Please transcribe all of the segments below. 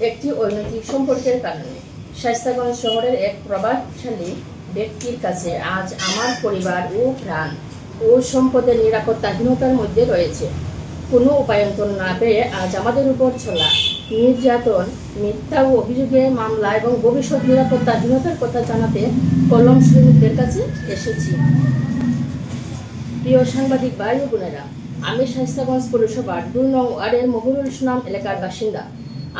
একটি অনৈতিক সম্পর্কের কারণে শায়েস্তাগঞ্জ শহরের এক প্রভাবশালী ব্যক্তির কাছে আজ আমার পরিবার ও প্রাণ ও সম্পদের নিরাপত্তাহীনতার মধ্যে রয়েছে। কোনো উপায়ন্তর না পেয়ে আজ আমাদের উপর চলা নির্যাতন, মিথ্যা ও অভিযোগে মামলা এবং ভবিষ্যৎ নিরাপত্তাহীনতার কথা জানাতে কলম শহীদদের কাছে এসেছি। প্রিয় সাংবাদিক ভাই ও বোনেরা, আমি শায়েস্তাগঞ্জ পৌরসভার ২ নং ওয়ার্ডের মহুরুল ইসলাম এলাকার বাসিন্দা।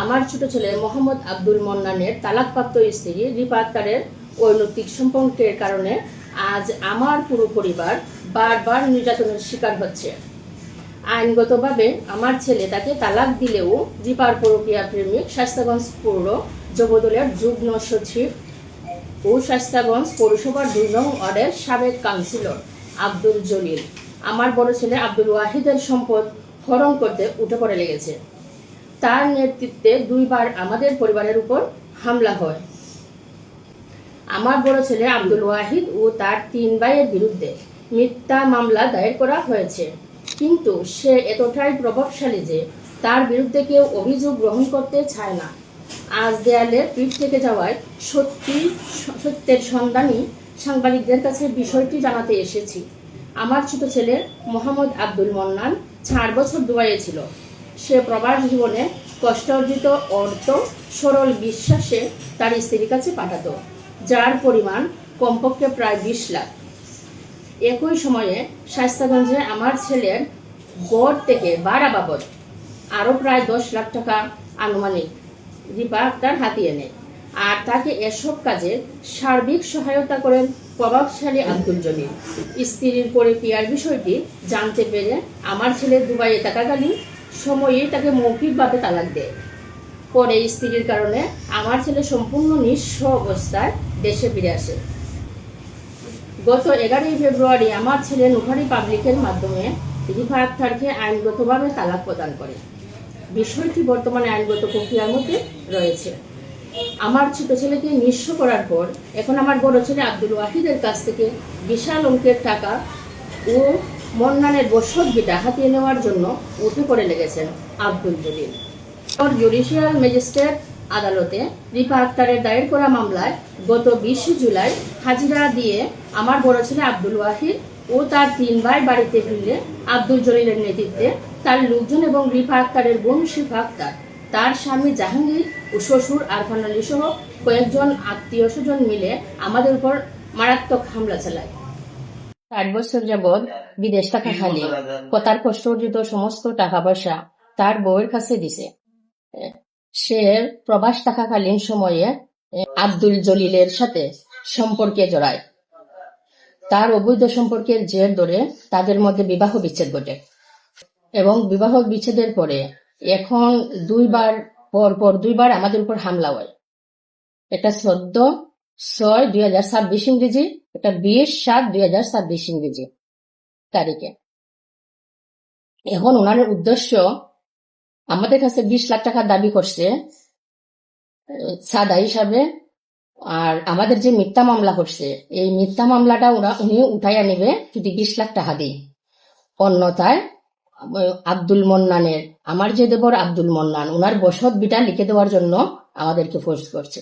আমার ছোট ছেলে মোহাম্মদ আব্দুল মন্নানের তালাকপ্রাপ্ত স্ত্রী রিপা আক্তারের অনৈতিক সম্পর্কের কারণে আজ আমার পুরো পরিবার বারবার নির্যাতনের শিকার হচ্ছে। আইনগতভাবে আমার ছেলে তাকে তালাক দিলেও রিপার পরকীয়া প্রেমিক শায়েস্তাগঞ্জ পৌর যুবদলের যুগ্ম সচিব ও শায়েস্তাগঞ্জ পৌরসভার ২ নং ওয়ার্ডের সাবেক কাউন্সিলর আব্দুল জলিল আমার বড় ছেলে আব্দুল ওয়াহিদের সম্পদ হরণ করতে উঠে পড়ে লেগেছে। তার নেতৃত্বে ২ বার আমাদের পরিবারের উপর হামলা হয়। আমার বড় ছেলে আব্দুল ওয়াহিদ ও তার ৩ ভাইয়ের বিরুদ্ধে মিথ্যা মামলা দায়ের করা হয়েছে, কিন্তু সে এতটাই প্রভাবশালী যে তার বিরুদ্ধে কেউ অভিযোগ গ্রহণ করতে চায় না। আজ দেয়ালে পিঠ থেকে যাওয়ায় সত্যের সন্ধানী সাংবাদিকদের কাছে বিষয়টি জানাতে এসেছি। আমার ছোট ছেলে মোহাম্মদ আব্দুল মন্নান ৪ বছর দুবাইয়ে ছিল। সে প্রবাস জীবনে কষ্ট অর্জিত অর্থ সরল বিশ্বাসে তার স্ত্রীর কাছে পাঠাতো, যার পরিমাণ কমপক্ষে প্রায় ২০ লাখ। একই সময়ে শায়েস্তাগঞ্জে আমার ছেলের গড় থেকে ভাড়া বাবদ আরও প্রায় ১০ লাখ টাকা আনুমানিক রিপা আক্তার হাতিয়ে নেয়, আর তাকে এসব কাজে সার্বিক সহায়তা করেন প্রভাবশালী আব্দুল জলিল। স্ত্রীর পরকীয়ার বিষয়টি জানতে পেরে আমার ছেলে দুবাইয়ে থাকাকালীন সময়ে তাকে মৌখিকভাবে তালাক দেয়। পরে স্ত্রীর কারণে আমার ছেলে সম্পূর্ণ নিঃস্ব অবস্থায় দেশে ফিরে আসে। গত ১১ই ফেব্রুয়ারি আমার ছেলে নুহারি পাবলিকের মাধ্যমে রিপা আক্তারকে আইনগতভাবে তালাক প্রদান করে। বিষয়টি বর্তমানে আইনগত প্রক্রিয়ার মধ্যে রয়েছে। আমার ছোট ছেলেকে নিঃস্ব করার পর এখন আমার বড় ছেলে আব্দুল ওয়াহিদের কাছ থেকে বিশাল অঙ্কের টাকা ও মন্নানের বসত ভিটা হাতিয়ে নেওয়ার জন্য উঠে পড়ে লেগেছেন আব্দুল জলিল। জুডিশিয়াল ম্যাজিস্ট্রেট আদালতে রিপা আক্তারের দায়ের করা মামলায় গত ২০ জুলাই হাজিরা দিয়ে আমার বড় ছেলে আব্দুল ওয়াহিদ ও তার ৩ ভাই বাড়িতে ফিরলে আব্দুল জলিলের নেতৃত্বে তার লোকজন এবং রিপা আক্তারের বোন শিফা আক্তার, তার স্বামী জাহাঙ্গীর ও শ্বশুর আরফান আলী সহ কয়েকজন আত্মীয় স্বজন মিলে আমাদের উপর মারাত্মক হামলা চালায়। ৬০ বছর যাবৎ বিদেশ থাকাকালীন তার কষ্ট অর্জিত সমস্ত টাকা পয়সা তার বউয়ের কাছে দিছে। সে প্রবাস থাকাকালীন সময়ে আব্দুল জলিলের সাথে সম্পর্কে জড়ায়। তার অবৈধ সম্পর্কের জের ধরে তাদের মধ্যে বিবাহ বিচ্ছেদ ঘটে এবং বিবাহ বিচ্ছেদের পরে এখন ২ বার আমাদের উপর হামলা হয়। এটা ১৪/৬/২০২৬ ইংরেজি, এটা ২০/৭/২০২৬ ইংরেজি তারিখে। এখন ওনার উদ্দেশ্য আমাদের কাছে ২০ লাখ টাকা দাবি করছে সাদা হিসাবে, আর আমাদের যে মিথ্যা মামলা করছে এই মিথ্যা মামলাটা উনি উঠাইয়া নেবে যদি ২০ লাখ টাকা দিই। অন্যথায় আব্দুল মন্নানের, আমার যে দেবর আব্দুল মন্নান, ওনার বসত বিটা লিখে দেওয়ার জন্য আমাদেরকে ফোর্স করছে।